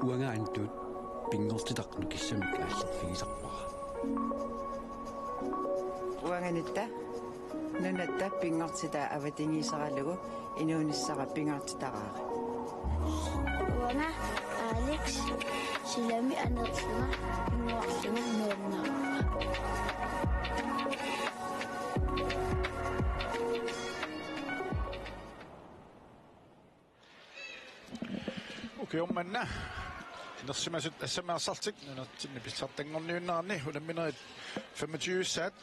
уангаантуут пингортитақну киссамик ааллифигисарпара уанганитта нунатта пингортита аватингисаралугу инуунissара пингортитараари уанга Алекс силами анертуга пингортугу нууннаа Kjommanna. Inersimasut assamaarsartik nunartinni pissartangorniunnaarni ulamminerit 25 saat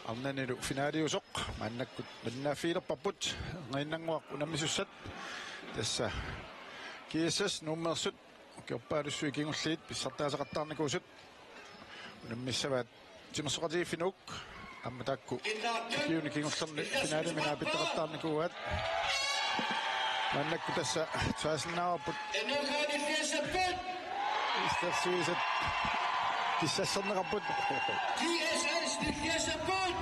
arnanilu finaaliusoq maannakkut mannaafiilerpapput ngiinnanguaq unammissussat tassa kiissas nummersut kiorpaalussui kingulliit pissartaasaqartaarnikuusut unammissavaat timersoqatiiffinuuk ammatakku kiuni kingullerni finaaliminaa pittaqartaarnikuuat Mannek tässä tværsnavput. En nu kan de fjerde bønd. Istersuiset. Kissasserneraput. KSS de fjerde bønd.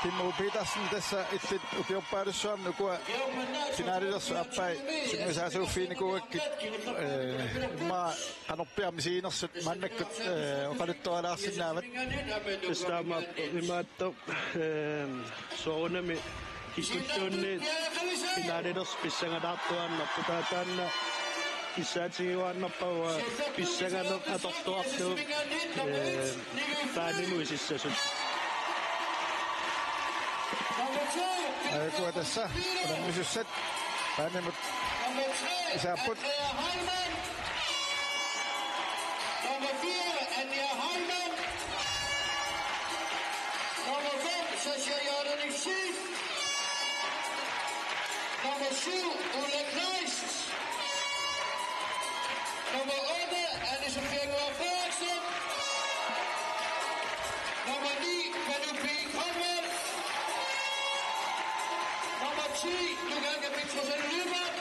Timo Petersen tässä itse ukioppaadussuam nukua finaalilassa appai sinusaasu fiinikuakki ma qanorpiarmisiinersut mannakkut oqaluttualaarsinnaavat Stama imaatto soonami Kisutunni finaalidos pissangadartuannarputaataanna kissaatigiuannarpaua pissanganok atortuartu paanimuisissasut Kuva tässä ulammissussat paanimut isaapput Nummer 4, Anja Heimann. Nummer 5, Sascha Jordanik Schied. Nummer 7, Ulla Kleist. Nummer 8, Anne-Sophie Gård-Frederiksen. Nummer 9, Penelope Conrad. Nummer 10, Luganka Petrosen-Lübert.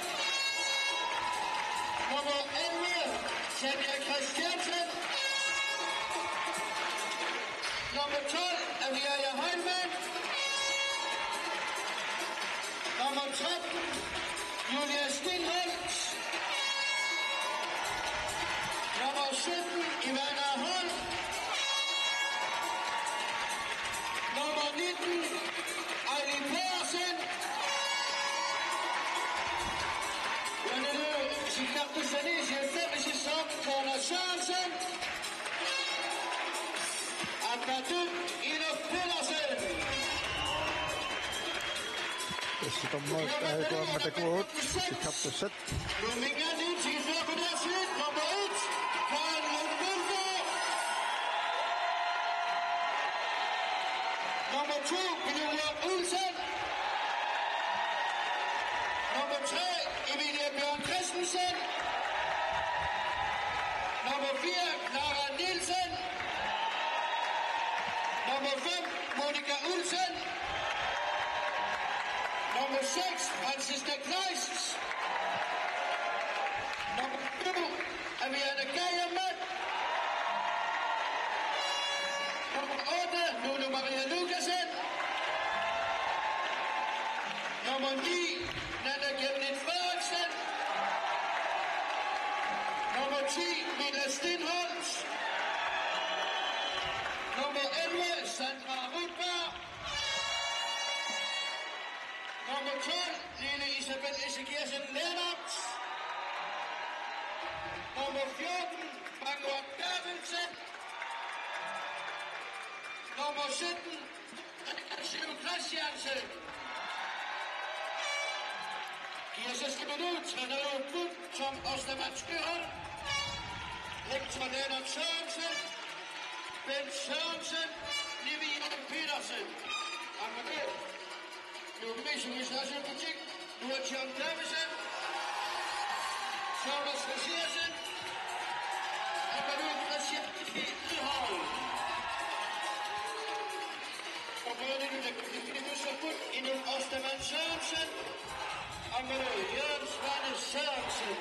Nummer 11, Sanja Christiansen. Nummer 12, Aviaja Heimann. Nummer 13, Julia Stilholz. Nummer 17, Ivana Holm. Nummer 19, Eileen Pedersen. Signature Sanesi, 5. sæson, Corner Sørensen. Abadou, Inof Pedersen. Tässä tommoista AIK-ammattikuut Sikaptussat Bloeminga nu, til 4 på deres side. Nummer 1, Karen Lundbølgaard. Nummer 2, Pernille Olsen. Nummer 3, Emilie Bjørn Christensen. Nummer 4, Clara Nielsen. Nummer 5, Monika Olsen. Nummer 6, Franziska Kleist. Nummer 2, Aviana Geiermann. Nummer 8, Lulu Maria Lukasen. Nummer 9, Nana Kemnit Frederiksen. Nummer 10, Mila Stinholz. Nummer 11, Sandra Rudberg. Nummer 12, Lille Isabel Ezekielsen Lennart. Nummer 14, Bangor Bertelsen. Nummer 17, Siv Christiansen. Kirsten Minut, træner klub, Tom Ostermann Skøren. Lektor Lennart Sørensen. Bent Sørensen. Nivian Petersen. Og med det, nu er vi som i Stadsøpolitik. Nu er John Davison. Thomas Rasiersen. Og med det, Christian Idhavn. Og med det, du så godt inden Ostermann Sørensen. Og med det, Jørgen Svane Sørensen.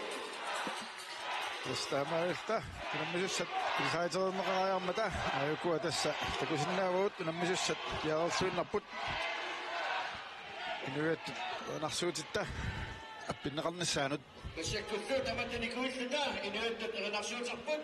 Tästä maista nammissussat saitsoorneqaraarmata ayukua tässä takusinnaavuut nammissussat jaarsuinnapput inuittut narsuutitta аппиннеқарниссаанут Кэсэккуллу таматтаникуиллуна инуаттат эрнарсуутарпут.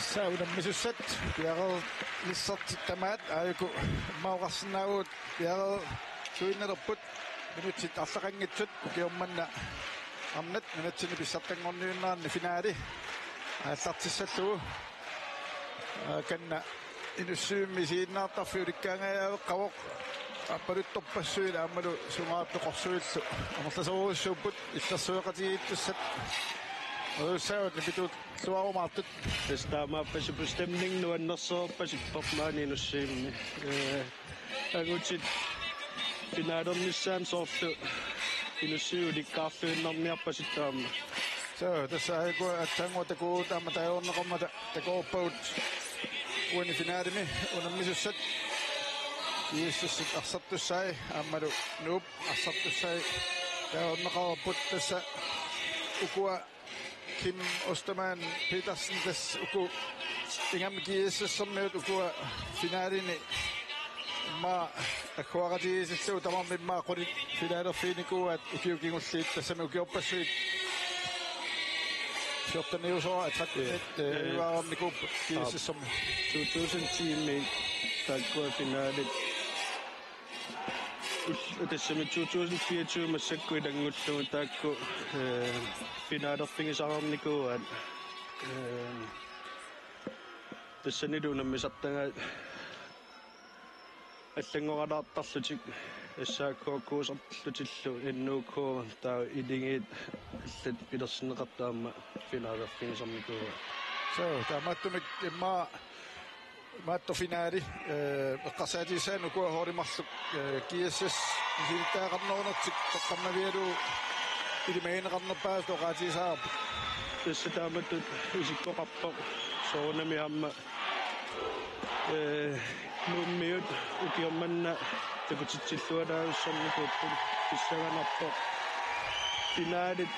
Saunammissussat piaqer lissartittamaat aayuku mauqarsinaaguut piaqer suinnerput minutsit allaqanngitsut ukiummanna amnat minutsini pissartangorniunnaarni finaali aallartissallugu kanna inussuummi siinnaartarfi ulikkaangayaaveq qavoq аппалуттарпассуила аамалу сунгааппеқорсуиллу амерласоруссууппут иллерсуеқатигииттуссат Saud nipitut suaumaatut. Testaamaappasu bestemning nuannersoorpasipparmaani nussimmi. Agutsit pinaadernissaam soorlu inussiulikkaarluinnerniarpasittaamma. So tässä aiku atsanguatakuut ammataaorneqormata takoorpaut uani finaalimi unammissussat iissussut arsartussai aammalu nuup arsartussai taorneqarput tassa ukua Kim Osterman Petersen des uku ingam kiissassermiut ukua finaalini ma akhuaqatigissillu tamamimma qulit finaalerfiinikuat ukiukingulliit tassami ukiorpassuit Fjortaniusora atraktet uaarnikuup kiissassermi 2010 takkua finaalit Tassami 2024 massakku idangullugu taakku finaalerfingisararnikuat tassaniluunammisartanga аллангоралаартарлутик ассааккуусартиллутиллу иннууккуу таа илингиит аллат пилерсинеқартаама финааlerfingisarnikuat So tamattumik imma Matto finaali eqqarsaatiisaan ukua hoorimarluk kiassas isiittaaqarnernertik toqqammavialu ilimaineqarnerpaas toqaatiisaarp tässä taamatut isikkoqarpoq soornami aamma nummiut ukiormanna takutitsillualaagussarnikuuppul pissaganarpoq finaalit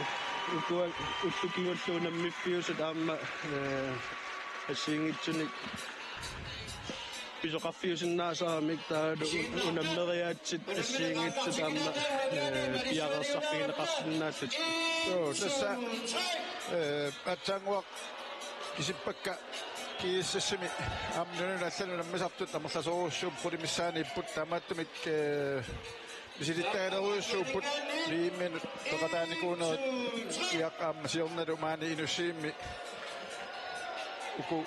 ukua ullukingulluunammipiusut aamma assiingitsunik pisoqarfiusinnaasaamik taadu unammeriaatsit assiingitsu taamma piaqersarfigineqarsinnaallut so tassa atsanguaq kisippakka kiissassimi amnunun allanu nammisartut amerlasoruussuup qulimissaaniipput taamaattumik misilittaaleruussuupput liimminut toqataanikuunerit iaqaamma siornalu maani inussiimmi uku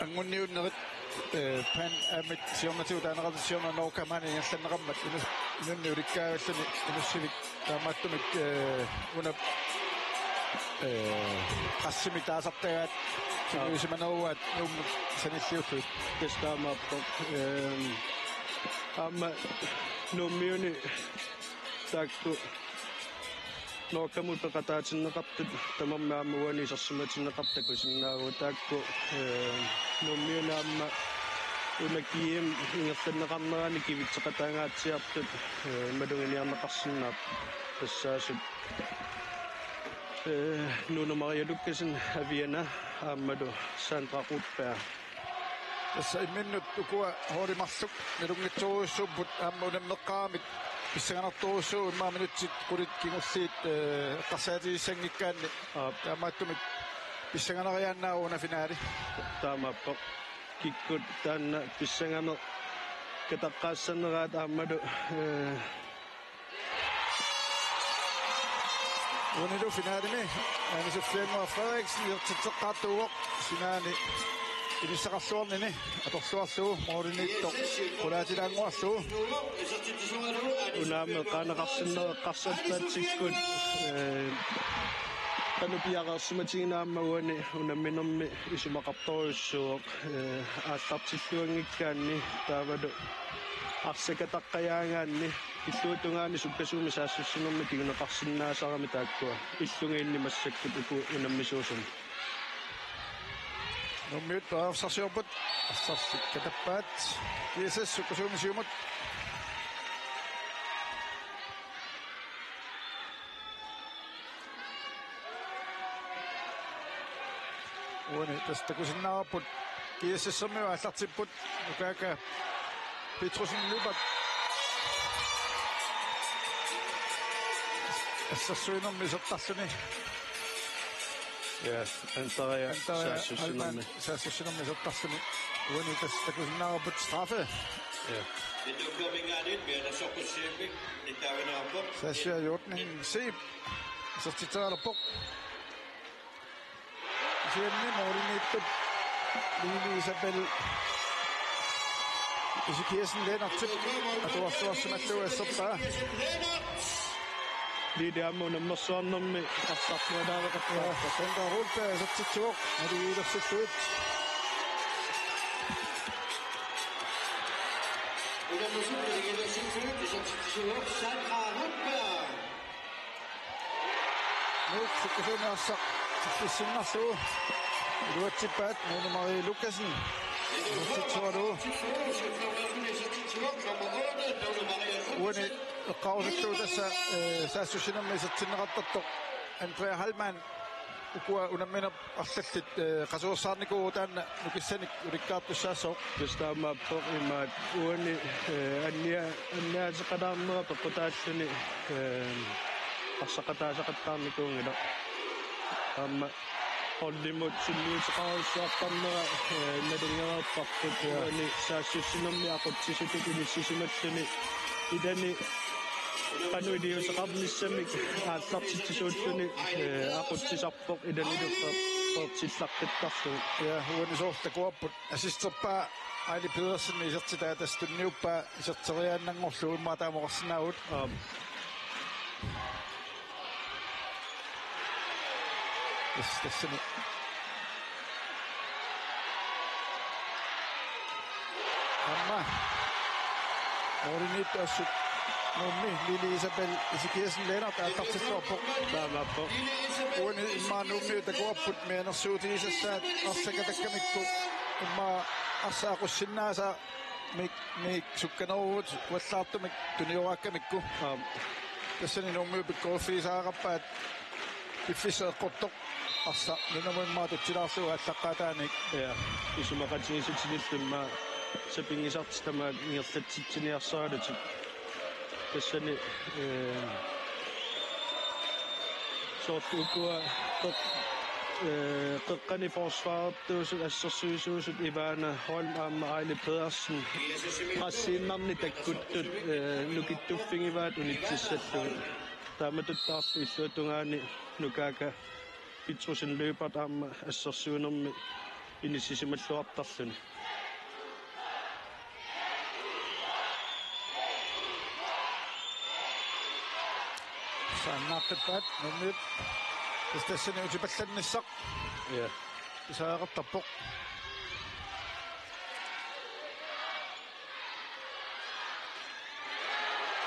angunniunnerit pan amit siornatiutaanaqarsiorna norkamani allanneqammat inunni ulikkaavallani inussivik taamaattumik unap qassimi taasartagaat sinuisimaneruat nuummu sanilliullut testaamaappoq aamma nummiuni taakku Norkamut peqataatinneqartut tamammaamma uanisersumatinneqartaku sinnaagu taakku nummiunaamma unakiim ingerlanneqarnerani kivitseqataangaatsiartut malunginiarneqarsinnaap tassaasut nuunumarialukkasin aviana aammalu Sandra Rutberg Tässä imminnut ukua hoorimarluk nilungitsuruussuupput aamma unammeqqaamit pissanganartuussuun maaminutsit qulit kingulliit qasaatigissanngikkaanni taamaattumik Pissanganarianna una finaali. Taamappo kikkut taanna pissangame kataqqaassanneraat aammadu Unilu finaali me. Ani Sofia Frederiksen irtitseqqaartuuq sinaani inisaqarluarnini atorluarluu moorinitto qulaatilaanguarluu unaame qaanaqarsinnereqqarsattaatikkut qanupiaqarsumatiginaammaguani unamminermi isumaqartoriussuuq aallartilluangikkaanni taavadu арсакатаққаяагаанни иллуутунгаани суккасууми саассуссинерми кигунеқарсиннаасарами тааккуа иллунгиинни массаккут уку унаммисуусум Nummiut paavsarsiorput assarsikkatappaat kiisas sukkusuumisiumut Uani tastakusinnaarput kiisassermiu allartipput ukaaka Petrusen lupat assarsuinermi sertarluni ja antaria saassussinnermi saassussinnermi sertarluni uani tastakusinnaarput straffe ja Det du kommer ind med der så på cirkel i dagen op. Sasha Jotning Sib så tittar på Jenny Morinitto Lili Isabel Isikisen Lennart til at du har stået som at du er så bare liidiammu nammersuarnermi qassartuadaavaqatua Sandra Rolberg så til tog når du er så sødt Og der måske det er sin født det så til Sandra Rolberg. Nu så kan du også til sinne så du er til bad med Marie Lukasen så tror du Uani qausattu tassa saassusinnermi sattinneqartartoq Andrea Hallman ukua unammina arlallit qasuersaarniku taanna nukissanik ulikkaartussaassooq pistaamaappoq imaat uani anniaatiqalaarnera peqqutaalluni qassaqataasaqattaarnikuungila amma qollimut silluutiqaruussuartarnera nalungererparput uani saassussinnermi aqutsisutuk ilissisimattuni idani qanuiliuseqarnissamik aallartitsisuulluni aqutsisarpoq idaniluqqertillaqqittarlu ja uani soortakuarput assisterpaa Aili Pedersen isertitaatastuniuppaa iserteriaannangorlu immaa taamoqarsinaagut tassani amma Morinitto assut nummi Lili Isabel Isikisen Lennart aallartilluarpoq taamaappoq uani immaa nummi takuarput meanersuutiisassaat arsakatakkamikku immaa arsaaqussinnaasa mik sukkaneruvut wallaartumik tunioraakamikku tassani nummi pikkorfiisaaqappaat piffisseeqqortoq arsa ninamimmaa tutsilaarluga allaqaataanik ja isumaqatigisutsilillumma sapingisartitama ngerlatsitsiniarsaalutik tassani soortuukua qeqqani forsvaartuusut assersuisuusut Ivana Holm aamma Aili Pedersen qassiinnarni takkuttut nukittuffingivaat unitsissallugut taamatuttaarpu illuutungaani nukaaka Petrusen løbert aamma assersuunermi inissisimalluartarluni saannaaqqipaat nummit tassani utipallannissaq ja isaaqartarpoq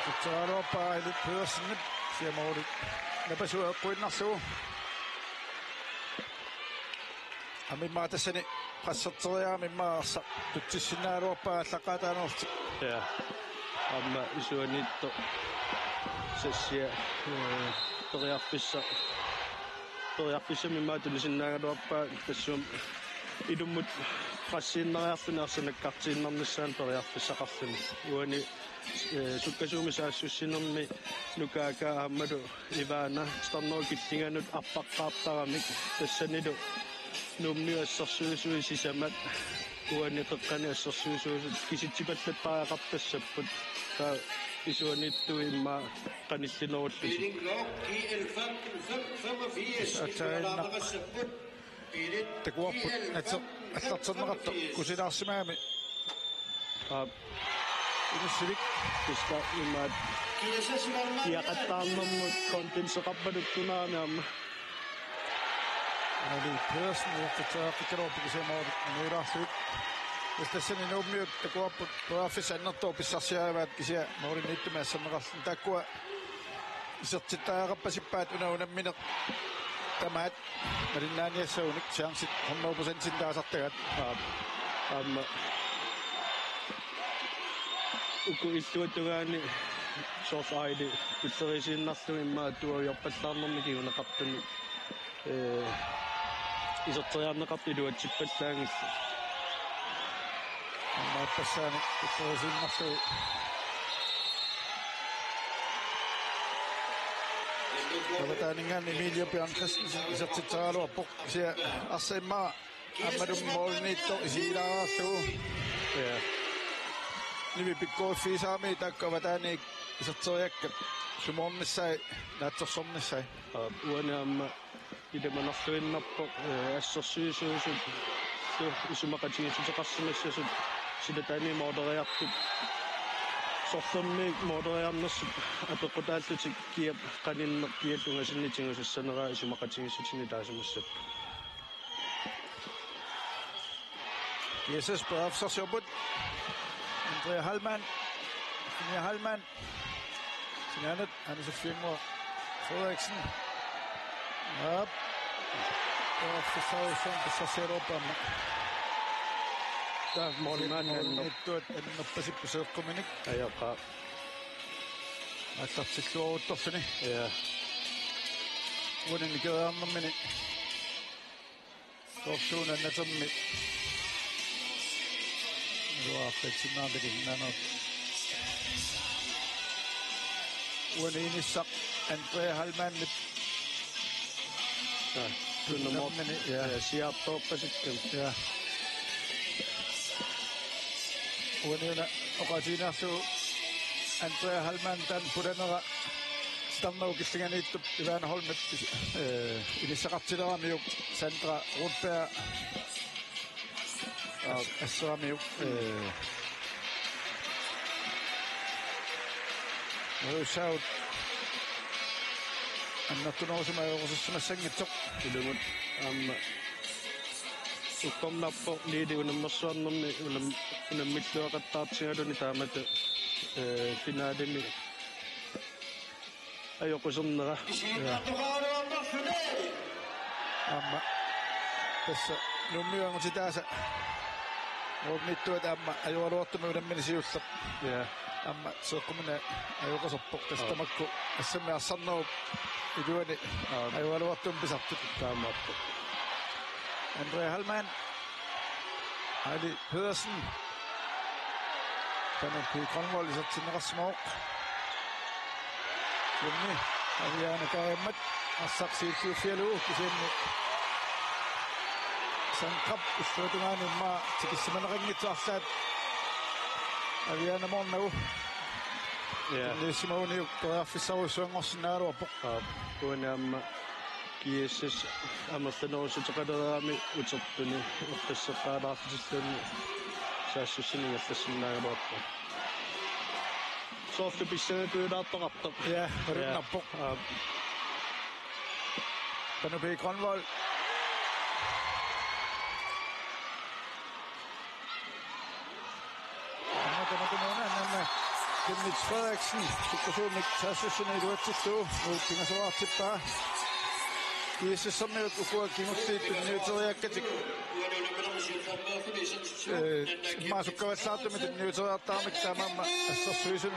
Tutsaluarpaa Aili Pedersen siamaulit napasua eqquinnarlugu amimmaa tassani qassarteriaamimmaa tutsissinaaluarpaa allaqaataanertik ja amma isuanitto sassia toriarpissa tulisinnaagaluarpaa tassum idummut qassiinneriarluni arsanakkartiinnarnissaan toriarpissaqarluni uani sukkasuumi saassussinermi nukaaka aammalu Ivana starnerukillinganut arpaqqaartaramik tassanilu nummi assarsuusui sisamat uaniqeqqani assarsuusuusut kisitsipallatparaaqartassapput taa isuanittu imma qanillinerullusi Mening klok i 11:45 Takuapput attarnerarto kusilaarsimaami inussivik tuska imma kiaqattaarnermut kontinseqarpanuttunaamiamma Ali Pedersen uortataaqikkaluorpikisemaavut nuilaarluit Istessani nuummiut takuapput tuaaffisannertor pissarsiaavaat kisia moorinniittumaassanneqarlun takkua isertitaaqappasippaat unaunammine tamaat malinnaaniassaunik chaansit 100% sintaasartagat amma uku illuatugaani soorfaidi pullerisiinnarlu imma tuaviorpallaarnermi kiunaqartuni iserteriarneqartu iluatsippallaangillu Passaani pullerisiinnarlu Avataningan Emilio Bjørn Christensen isertitaraluarpoq isia arsaimmaa ammalum moolniitto isiilaaarlu Nimi pikkuuffiisaami takka avataaniik iserteriakkat sumornissai naatsorsornissai uanaamma idamanarluinnarpoq assersuisuusut isumaqatigissuteqarsimassasut silataani mooderiartut sorfermi mooderiarnersut apeqqutaallutik kiap qaninner kiallungasinnitingusassanaraa isumaqatigissutini taasimassap Jesus beafsarsiurbut Andrea Hallmann Sonja Hallmann Sinanat Anne-Sophie Frederiksen Op beafsarsiurbut beafsarsiurbut taa moorinaannaanner Ittuat annerpasippuseeqquminik ajaqa атартиллуорутторсуни униникеарнэрмини сорсуун аннатерми руаартатсиннааллик униниссақ Андреа Хальманнит tunnermormini siaaptoorpasukkum uniuna oqatiinaarlu Andrea Hallmann tan puranera starnau killinganiittup Ivana Holmet ilissaqartileramiuk Sandra Rudberg assaramiuk Saud annattunoosuma ajorusissumassangitsoq ilumut amma ukkornarpo liidi unammersuarnermi unammitluaqattaartigaluni taamata finaalimi ajoqusernera amma tässä nummiuangutitaasa oommittuat amma ajoaluortumi unamminisiullaq amma seeqqumina ajoqasorpoq tastamakku assami assarnerut iluani ajoaluortum pisartut taamaappo Andrea Hallmann Ali Pedersen Kanupi Grønvold isertinneqarsmooq Jumni Ariana Kaimmat assaqsiilluuffialuu kisiinni sanqap issuutungaani imma tikissimanaqinnitsuarlaat Ariana mornagu Nisimauniuk toiaffissaruissuangorsinaaluarpoq uanaamma kiissas amerlanerusutaqaleraami uterpuni uqqisseqqaalaartisilluni saassусsinингаллассиннаагалуарпа софт писсагапуилаартоқартоқ rinnerpoq Kanupi Grønvold Kenneth Frederiksen, Sukkersonik, Tassussuni, Luatsittu, Pingasavaartippaa. Kiisse sammiut ukua kimuttiittu niuteriakkatik. Maasukkavatsaartumit niuteriartaarmik taamamma assarsuisun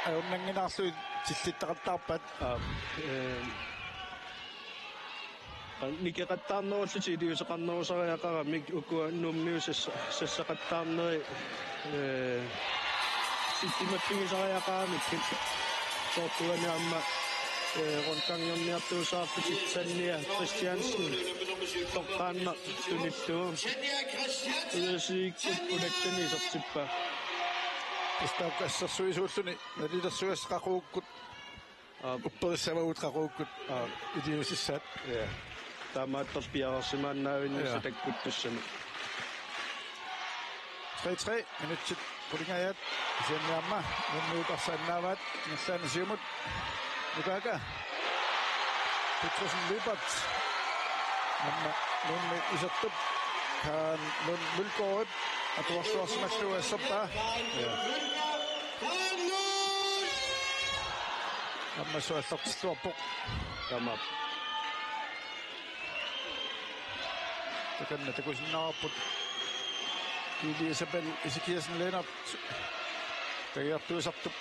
ajunnanginarlui tittitaqattaarpat. Nikeqattaarnerulluti iliuseqarnerusariaqaramik ukua nummiusassa sassaqattaarneri sittimappingisariaqaramik soortuaniamma ронкангерниартуусаарпититсанниа Christiansen тоққаанна туниллуу илсииккут улаттани сертиппа Стаакассерсуисууллуни налилерсуассақақууккут уппериссавагуутқақууккут идиусиссаат я таамааттарпиарсимааннаавиннуса таккуттуссами 3-3 минутsit пулингаят сиамма нуннуутарсааннааваат нерлаанисиумут нукака Petrosen Libert нунни исаттуп хан нун мулкоот атуарсуарсималлуассаппаа аммасуаллартиллуарпоқ тамап таканна такусиннаарпут Lili Isabel Ezekielsen Lennart тагиартуисартуп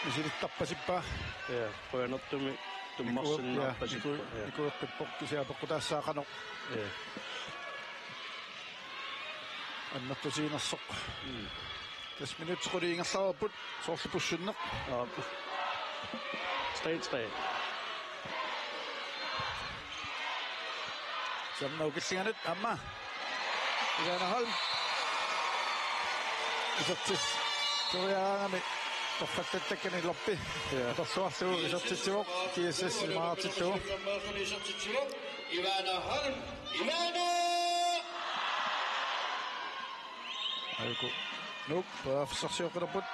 мисилиттарпасиппаа я поянертуми туммарсиннаарпасиппа никуэққиппоқ кисиапоққутаассаақано я аннартусиинерсоқ 10 минутсқулиингерлаарпут соорлупуссуннеқ 3-3 Samnaukillinganut amma Ivana Holm isattis toriaangami torfattattakkani loppi torsuarluu isartissivoq TSS maartilluu Ivana Holm Aiku nuk paafsarsiuqilaput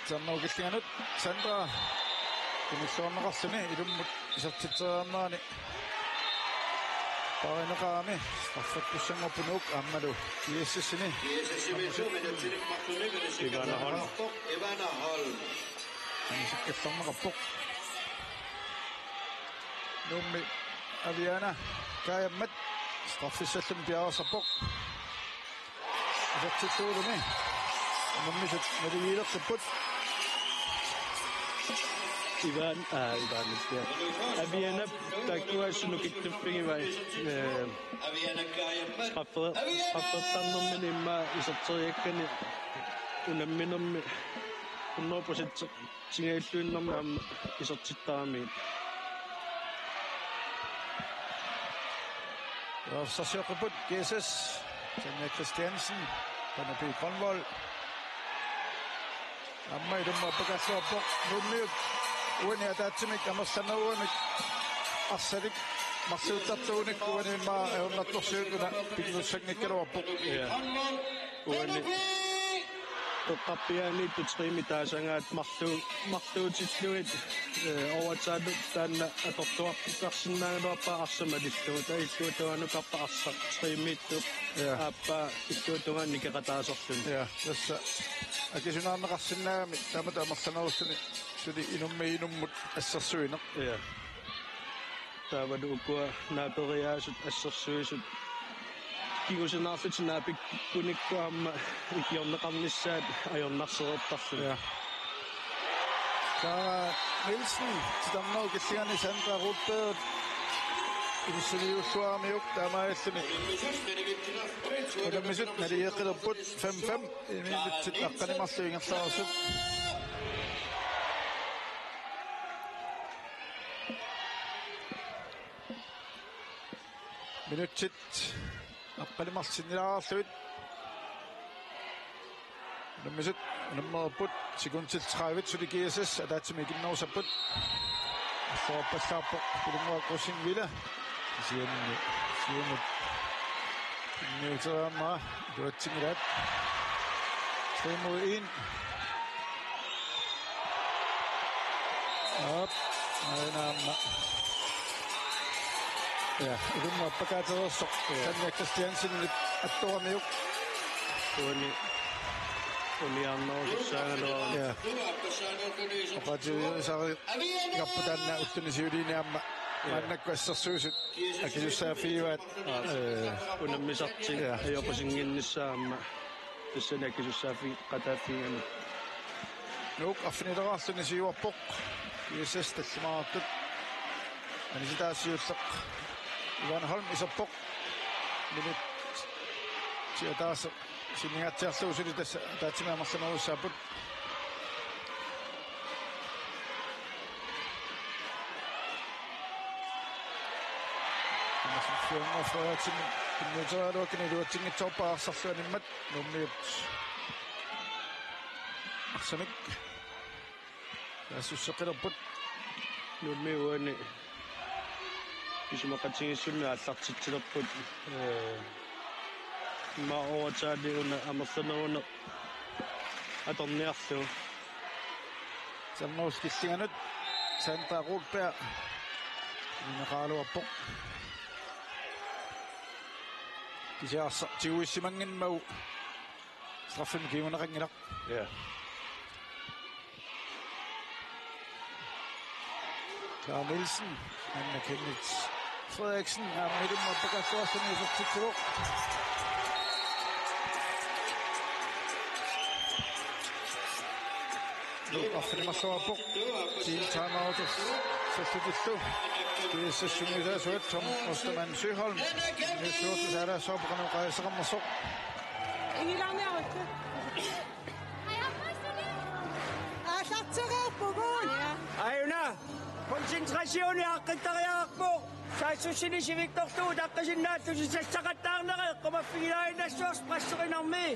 Samnaukillinganut Sandra Kumissoorneqarluni ilummut isartitseeraamaani Parinaqaami starfattussanngorpunuk ammalu TSS-ini Ivana Holm Anisakkallarneqarpoq Nummi Aviana Kaayammat straffissallum piarasarpoq Isartittuuluni Nummisut naligiilertipput Ivan Aviana takkuassunukittuppigivai qaffeqarnermini isarteriakkani unamminermi 100% tingailluinnermi amma isartittaarami Sarsjøkkerput GSS Tanja Christiansen Panapi Grønvold Amma idumma pakassuarpoq nummiut uani ataatsimik amersanauamik arsadik marsiuttartuunik uanimma eornartorsiutuna pinnussangikkaluarpoq uani toqqarpiaani tutriimi taasangaat marluutitlluit overtime taanna atortuartarsinnaagaluarpa arsamalillu tailluutuanukarpa arsa triimiittu aappa illuutugaanni keqataasorlun ja tassa akisunaarneqarsinnaagami taamata amersanaussuni suli inummiinummut assarsuineq ja taavadu ukua naaperiaasut assarsuisut kigusinnaarlutinaa pikkunikkuamma ikiorneqarnissaat ajornarserertarlu ja Clara Nielsen tidamnau killigani Sandra Rudberg Insiliussuarmiuk taamaalluni ulammisut naliiqqilerput 5-5 imilutsit aqqanimarluingerlaarsut minutsit aqqanimarsinnilaarluit ulammisut nummerput sekuntil 30 suli GSS ataatsimikinnerusaput forpassaarpoq pilunguaqqussingvila siumut Neutrama duatsingilat 3-1 op naama ja idumma pakaaterersoq Tanja Christiansen attuamiuk uniarnerussaangaluarni ja oqatiusaari kapputanna uttunisiuliiniamma annakkuassarsuusut akisussaafiivaat unammisarti ajopasinginnissaamma tassani akisussaafi qataaffiingani nuk affinileraarluni siuarpoq ISS tallimaartut anisitaasiulleq Ivana Holm isarpoq minut Tiataas siningatsiarluusuli tässä taatsimaammarsaneruussaaput Frederiksen Kinnuuteraluakkini luutsinngitsorpaarsarluanimmat nummiut arsamik yaassusseqilerput nummiuani isumaqatigissunna аллартитсилерпут ма оочаадиуна амерланеруна аторниарлу самнуускиссиганут Sandra Rudberg Mineraluarpoq Kisiaarsa tiguissimangimmagu straffen kiunaqangilaq ja Clara Nielsen Anna Kenneth Frederiksen Armidum og Bakastorsen i fortidtog Affinimmassuarpoq team timeoutus sassutissu kiissassumisaasuat Tom Ostermann Søholm nysuortusaala soopeqanu qaisaqammersoq Ingilarniaruttu Aallartereerpuguun Ajuna konsentrationiaqqitariarpu saassussini siviktortuu taqqasinnaattusi sassaqattaarnere qumaffigilainassuars prasserinarmi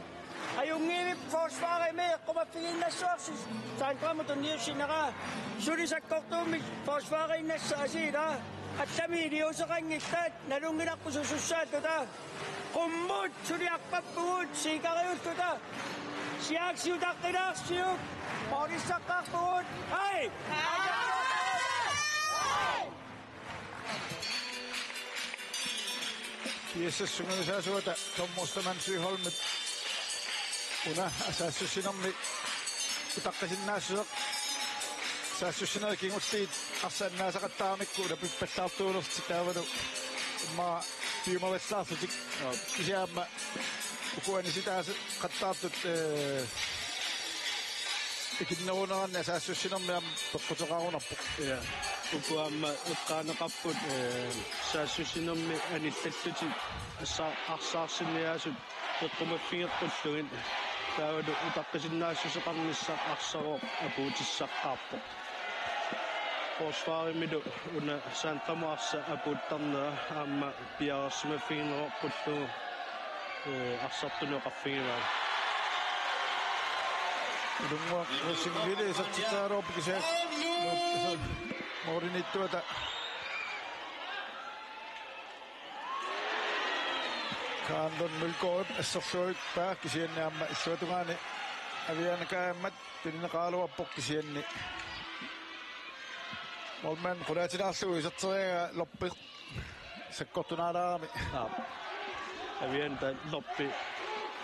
ajungiivip forsvaarimi qumaffiginnassuarsis saanqamutunniussinera sulisakkortuumik forsvaarinnassa asiila attamiiliuseqangittaat nalungilaqqusussussaattuta qummut suliarpappugut siikariuttuta siaaksiutaqqinaarsiuk Morissaqarpugut ai Kiissassumisaasuata Tom Ostermann Søholm una asaassussinermi utaqqasinnaassuaq saassussineri kinguttiit arsaannaasaqattaarmikku lapippallaartuulerti taavanu imma piumavellaarlutik kisiaamma ukuani sitaas qattaartut ikinneruneranni asaassussinermi am peqqutеqarunarpoq ja ukuamma uqqaaneqarput saassussinermi anillalluti arsaarsinniaasut eqqumaffigeqqulluгin taavalu utaqqisinnaasusseqarnissa arsaroq apuutiссаққарpoq forsvaarimilu una saanqamuarsa apuuttarnera aamma piarerssimaffigineroqqullugu arsartuneqarfigiraa Lunga Rosingville isartitaaruup kisaak moorinittuata Kaandon Mølgaard assersuik paa kisiannaamma issuatugaani avianakaammat pilinaqaaluarpoq kisianni Molman qulaatilaarlugu isarteriaga loppi sakkortunaalaarami avianta loppi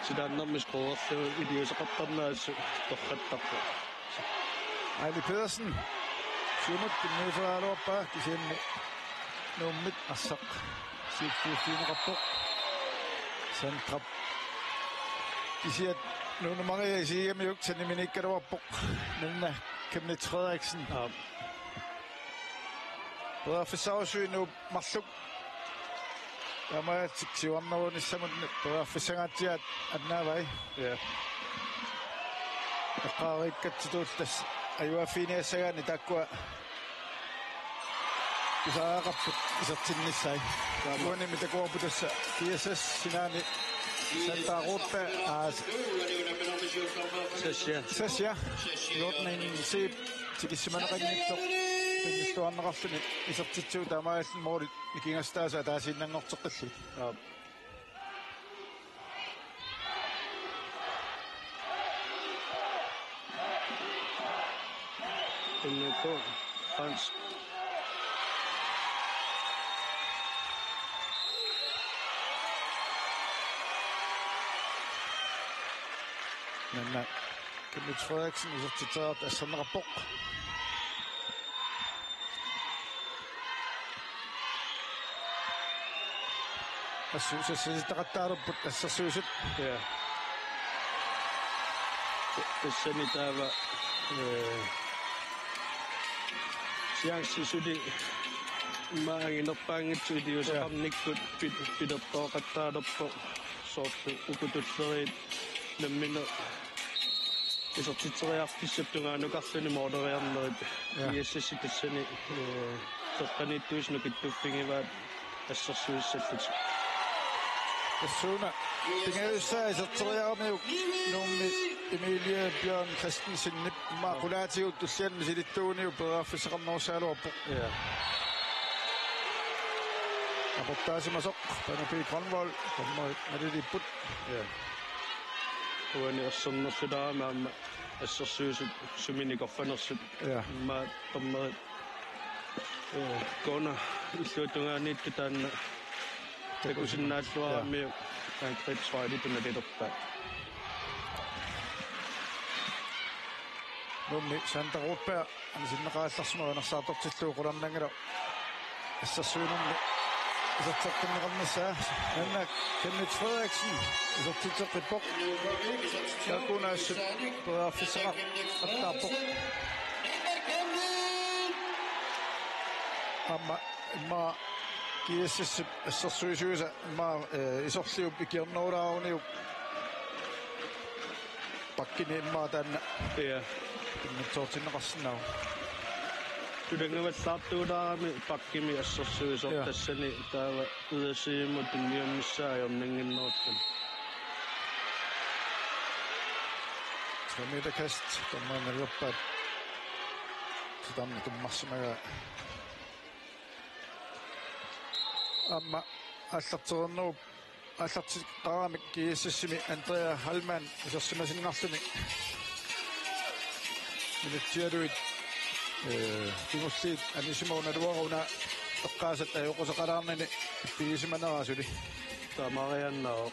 sidaannermis qoorlu iliuseqartarnaassu torqattarpu Eili Pedersen Sumut kinnuuseraaluarpaa kisianni nuummit assaq siikkuussiineqarpoq Santrap kisiat nuunumaria isiigamiuk saniminikkaluarpoq nanna Kenneth Frederiksen Pederfissarussuinu marluk Amaat siuarneruunissamut pederfissagaatiat annaavai ja eqqaariikkatsituultas ajuafiiniassagaani taakkua isaaqarput isertinnissai taamuni mitakuarputassa kiasas sinaani Sandra Rudberg sasja lortnin siip tikissimanaqinnittoq pinnistuarneqarluni isertitsuu taamaallin moolit ikingastaasa taasinnangorteqqillu Inneko Hans nanna Kenneth Frederiksen isertitsaat assanneqarpoq assuusassitaqattaarupput assarsuusut ja tassani taava siangssisuli maanginerpaangitsu iliuseqarnikkut pidertoqattaalerpo сорт укутуллерит наммина исортитсериартиссаптунгаану модериарнерит иэссси тассани тоққаниттуисну киттуффингиваат ассерсуиссаллут тассууна пингаюссаа исертериармиук нуумми Emilie Bjørn Christensen мақулаатигут туссианми силиттууниу перааффисеқарнерусаалуарпоқ апортаасимасоқ панапи Гранвол коммой налилиппут уани ассернерсуларамаама ассерсуисут суминикорфанерсут ма тамма кона иллуутунгаанитtu таанна такусиннааллуарамиу таанкритсваали туналилерпаа нумми Santa Rotberg анисиннеқаалларсума анерсаатортиллуу қуларнангала ассерсуинумми исертартиннеқарнissaа аннак Kenneth Frederiksen исертитеққиппоқ якунаассут перааффисеқар аттааппоқ амма киэссип ассерсуисуиса ма исорлиуп икиернуулаарунниуп паккини иммаа таанна иннтортиннеқарсинаа тулангаваллаартуулаарами паккими ассерсуисор тассани таава уясиимут тунниаммиссааёрнангиннеруллун Meterkast, der må man jo bare så der er masser af amma аллартэрнуу аллартиқарамик кииссими Андреа Халман исерсимасиннарлуни минутиалуит тимоссит анисимоуналуаруна тоққаасат аюқусеқалаарнани пигисиманерасули таамарианнаа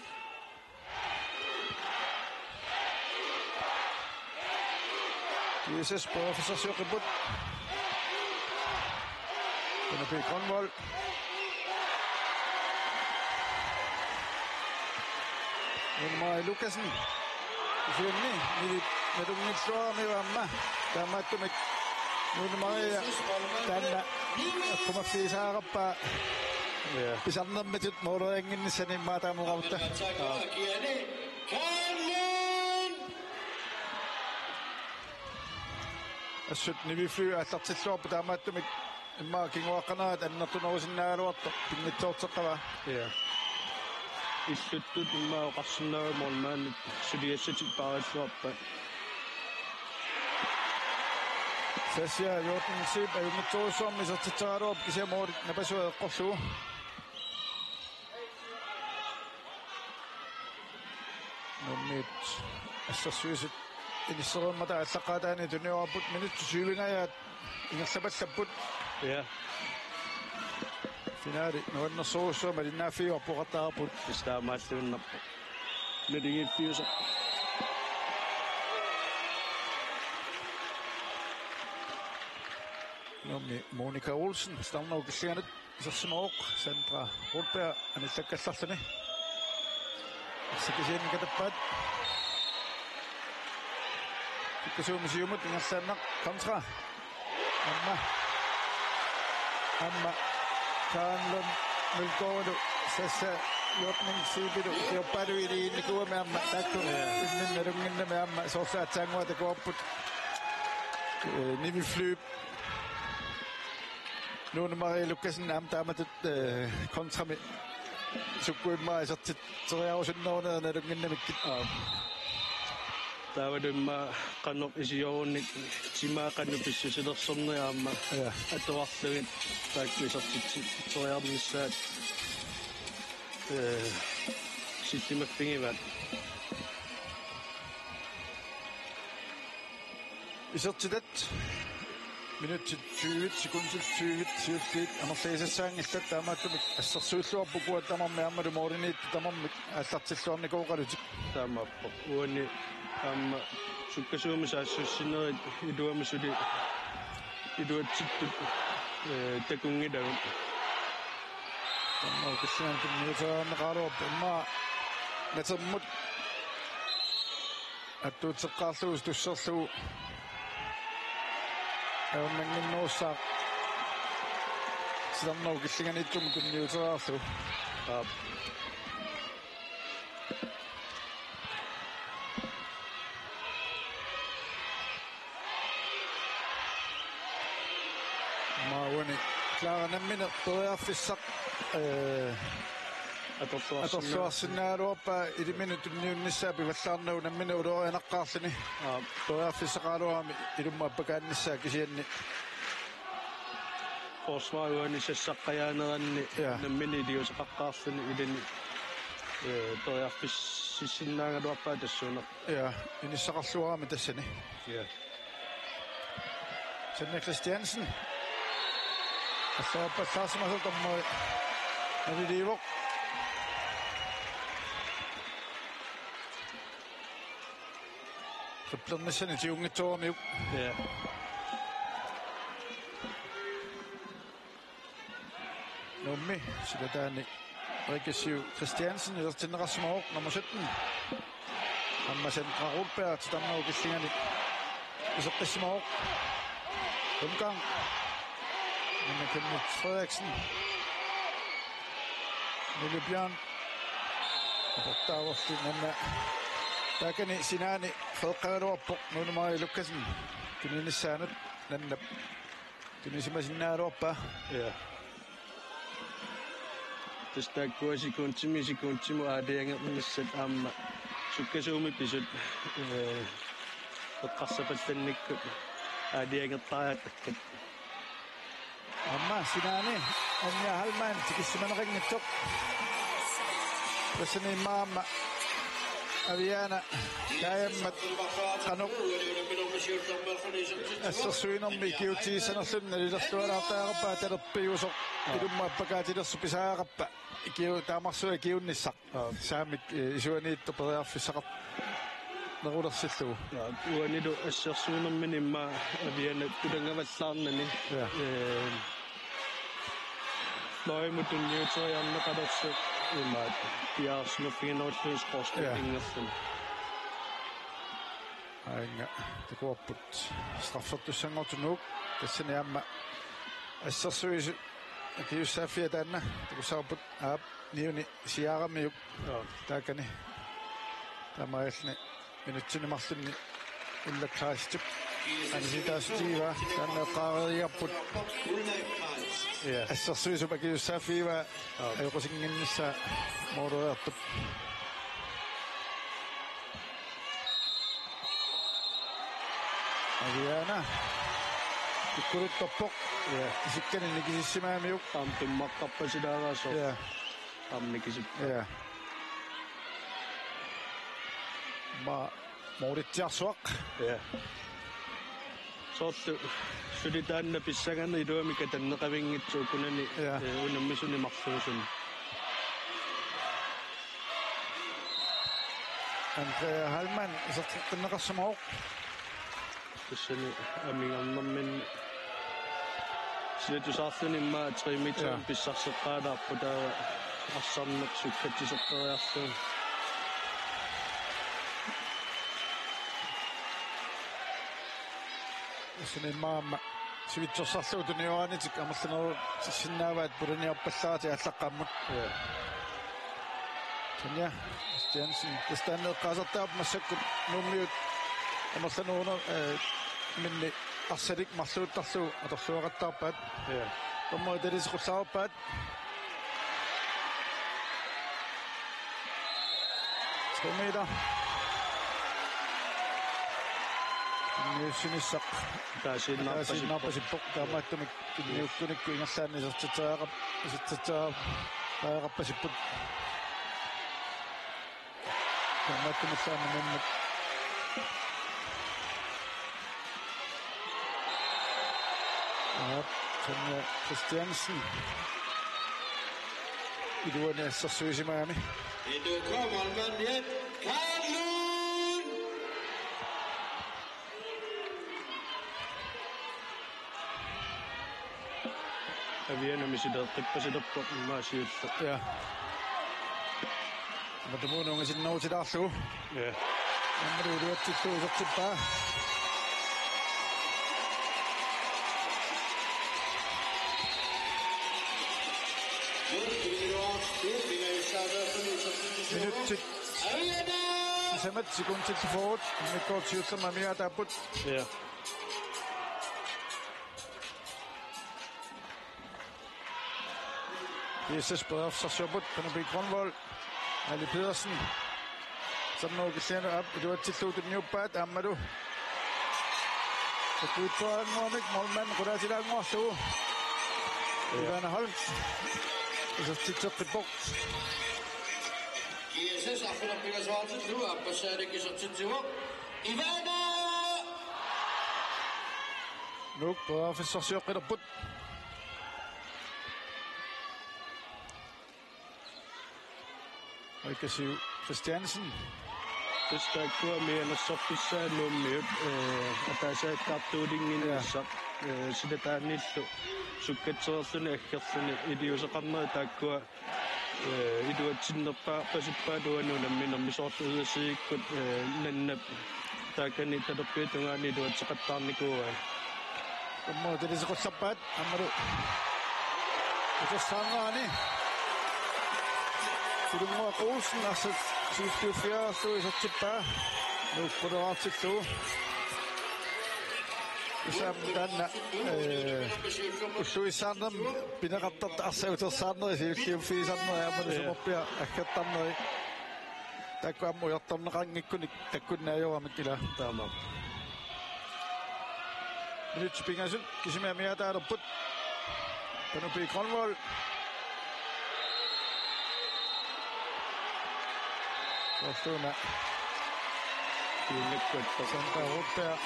Jesus professor Sjökebut. Den er Granvold. Maja Lukasen. Selvfølgelig. Med du mit slår med mamma. Der må du med. Nu er det Maja. Der kommer flere herop. Hvis andre med det må du ingen sende mig der må rette. Assutnivifly аллартиллуарпу таамааттумик иммаа кингуаққанаат аннертунерусиннаагалуарто пиннитсоортеққава иллуттут иммаа оқарсинаагуморнаанит сулиассатик паараллуарпа сасиа йотнсип аюмитсоорсуарми сертитсералуарп кисиамоорит напасуа эққорлугу номит ассерсуисит инисеруммата аллаққаатаани туниуарпут минутtu сювингаят ингерлапаллаппут финаали нуаннерсууссуама линнааффиуарпоқартаарпут истаамааллуиннарпу нэлигиффиуса номми Monika Olsen старнау киллиганут исерсимаоқ Sandra Rotberg аниллаккалларлуни сикисиин катаппаат Kasuumisiumut ingassaanak kontra amma kaanlum mulkoonu sassa yotningsiipilu kioppaluiliinnikuume amma takkune inninnerunginnamme amma soorsaatsaanguata kuopput niviflyb Lone Marie Lukasen am taamatut kontrami sukkuimmaa isertitteriarusunnoornernerunginnammikit таавалумма каннерп исиорунник симаақаннуписсусилерсэрнераама атуарлугит тааккисертитсориарнissaат ситтимаффигиват исертитат минутти 20 секундит 20 сиуллиит амерлаисассаангиллат таамааттумик ассерсууллуарпукуат тамармиаммалу мооринит тамармик аллартиллуарникооқалутик таамааппо уани amma sukkasuumisaassусsinnerit iluamisuli iluatsittut takungilagut tamma kissan kinniutaanneqaaluarp imma natermut attuutseqqaarlugus tusserlugu aunanginnuussaaq silarnau killiganittum kunniuteraarlugu Mauni klarer nemmine toiaffissa atorsuarsinaaruarpa iliminutunniunnissaa pivallarnau nammine uloorianaqqaarlini toiaffissaqaaluarami ilumma appakaannissaa kisianni forsvaruani sassaqajaaneranni nammine iliuseqaqqaarluni ilini toiaffississinnaangaluarpaa tassuuneq inissaqarluarami tassani Sanne Christiansen Passaasmasul tommoi naliliivok Riplernissani tiungitsuarmiuk Nummi silataani Rikkesiu Christiansen ilertinneqarsmaruq nummer 17 Ammasen Rarulberg tamnau killingani iseqqismaruq Umgang med Kenneth Frederiksen. Mille Bjørn. Og der var finerne. Der kan I sinani Fredrik nu Marie Lukasen. Kan I sandet den kan I simpelthen oppe. Ja. Det stak på sekund og det er med sæt am sukasumi episode. Og kassapatten ikke. Det er taat. Amma sinani Anja Halman tikissimanaqinnittoq Tasani maama Aviana kaayammat qanuq assersuinermi kiutiisanerlunna lilerlualaartaaqappa talerpiusoq ilumma appakaatilersu pisaaqappa ikiu taamarsuga kiunnissaq saamik isuaniitto periarfissaqap nerulersillugu uanilu assersuinermini imma Aviana tulangavallaarnani Loimutun juutsojanna kadossa ilmaat piaasnuffiginnoilluusqorsta ingerlun. Ainga takuarput straffertussangortunuuk tassani amma assersuisu kiussaaffia taanna takussaarput aap niuni siaaramiuk taakani taamaallni minutsinnimarlunni ullakraastuk anisitaasutiiva taanneqqaareriarput assersuisu pakiussaafiiva ayoqosinginnissa mooroertup Aviana ikkuruttorpoq isikkani nikisissimaamiuk tummaqqappasidaaraasor nikisip ma mooritsiarsuaq sortu suditaanna pissanganna iluamika tanneqavingitsuukunani unammisuni marluusun Andrea Halman isertinneqarsamaruq tassani amingarnermin silatusaarluni imma 3 meter pissarseqqaalaarpu taa arsarneq sukkatisseqqeriarluun Sini maama sivitsorsarluutuni yoanitik amerluneru tissinnaavaat pulaniarpallaati allaqqaammut Tanja Christiansen tastaanneqqaasartaap massakku nuummiut amerluneruner minni arsalik marluuttarlu atorluaqattaarpaat tommo talisqullaarpaat Tomida Sinissaq taasiinnaarpasippoq taamaattumik kinniukkunikku ingerlaanni isertitsaaqap taaqappasipput taamaattumillaanni mimmat Tanja Christiansen iluani assersuisimaami Nu kommer man hjem. Karl Lund! Aviana misidaqqippasilappa maasiulla Matamuununga sinnautilаарlu ammaluuluatsittu isertippaa Minutsit Semet sekund til forward. Mikko Tjurtama mere der på. Ja. Jesus på så sjovt på den Grønvold. Ali Pedersen. Sådan noget kan se op. Det var til slut den jo bad Amadou. Så ud på en målmand. Kunne der til dag må stå. Ivana Holm. Så til til boks. Jesus after the result to up Pasarik is up to Ivana. Nu på for så sjovt der på. Og kan se Christiansen. Det skal gå med en sofisa nu med at der er kaptudingen i så det er nyt så kan så sådan en det er så kommer der går i det er på nu når man så ud så men der kan ikke der på det er det så kan det gå Como det er så sapat Amaro. Det er sangane. Så du må rosen altså synes du fjerde så er så tilbage. Nu på det op til to. Sammen den så i sanden binakaptat asauta sanden så det er fint sådan noget men så må bliver akkurat noget. Der kommer jo at den ring ikke kunne jo om det der må. Minut spingasun kisime mere der på. På nu Grønvold. Så står der. Det er lidt godt for sådan der rundt der.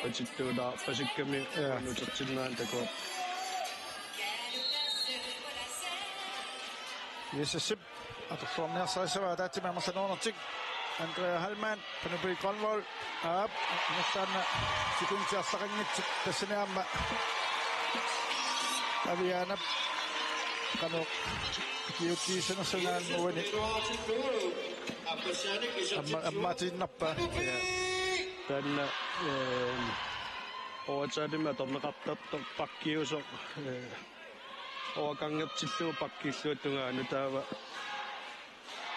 Pajitto da pajikkami nu tatsinna tako Jesus at from her så var der til med sådan noget ting. Andrea Halman på nu Grønvold. Op. Næsten sekund til at ringe til Senama. Aviana kanu kiuti senasunan muwani amma tinnappa den overtager det med at domne raptat pakki og så overgangen til så pakki så tunga der var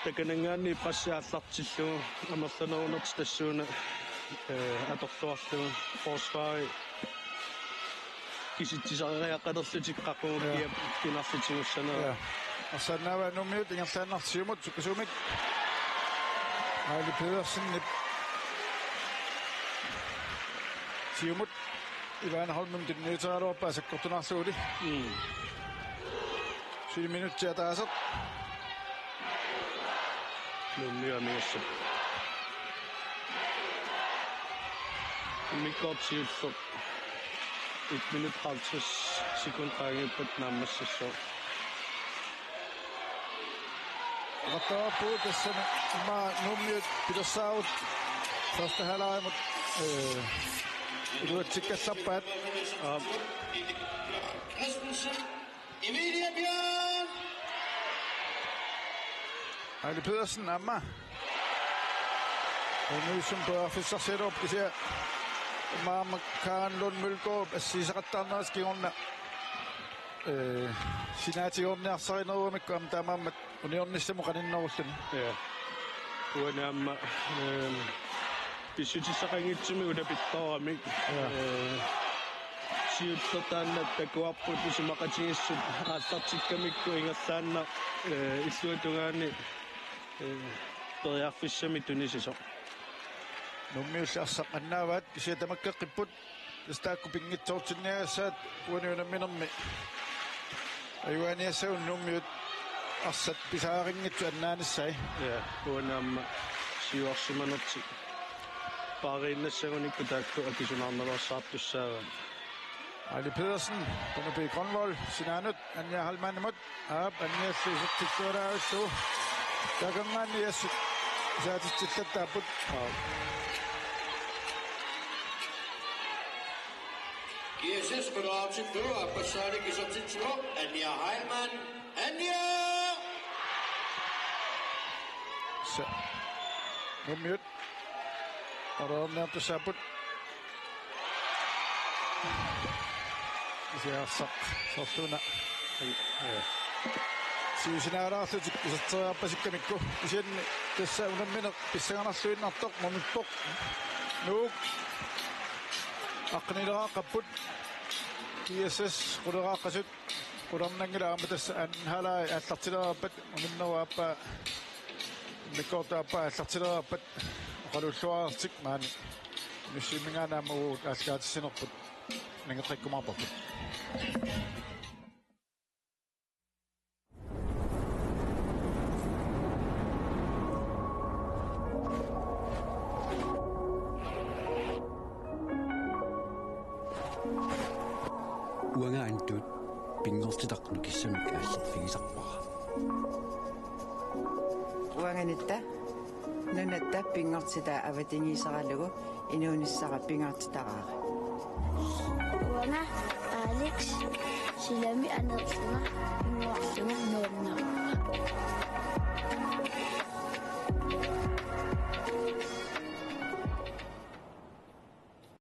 der kan ingen i passer sat til så amma sådan noget station at så forsvar kisitsisarea qadassitikqaquu kinarsitigussanaa asanava numiut ingertaannarsiumut sukasumik Ali Pedersen siumut Ivana Holmen den nødtager på sig kortunarsuudi 7 minutter der så nu mere næste Mikko Tjurtama 1 minut 50 sekunder på den nærmeste så. Og der på det sådan nummer Peter Saud første halvleg mod du tikker sabat Christensen Emilia Bjørn Ali Pedersen Amma og nu som på for sæt op det her Mama kan Lund Mølgaard assisrattarna skionna sinationna sarino mikam tamam unionnissa mukanin noussen ja uanamma pissutisaqangitsumi ulapittorami siuttatanna takuarput pisumaqatigissut aassartikkamikku ingersaanna issuatugaani toriarfissami tunisiso nummius assaqannaavat kisiatamakkaqipput tastaakku pingitsoortinniasaat uaniunamminermi ayuaniassaun nummiut arsat pisaaringitsu annaanissai ja uanamma siuarsumanerti paariinnassagunikkut taakku akisunarnerlersaartussaava Ali Pedersen på nu Grønvold sinanut Anja Halmanimut ab Anja sisuttiksuaraassu takangaaniassut saatittittattaaput Jesus på op til Døra på Pasarik is up to Anja Heilmann Anja så nu mute og der er nærmest sabut det er så stående Siusinaaraarlutik isatteriarpasikkamikku isianni tassa unammineq pissanganarluinnartoq momippoq nuuk aqnileraaqapput ISS quleraaqasut qularnangila tassa anhalai аллартилераппат уминнеруаппа миккортааппа аллартилераппат qalulluartik maani нуссиминганаамагуут аалгаатиссинерпут нангеққиккумаарпарпут уангаантут пингортитақну киссамик ааллерфигисарпара уанганитта нунатта пингортита аватингисаралугу инуунissara пингортитараари уана Алекс силами анерлуга пингуарлуга нууннаа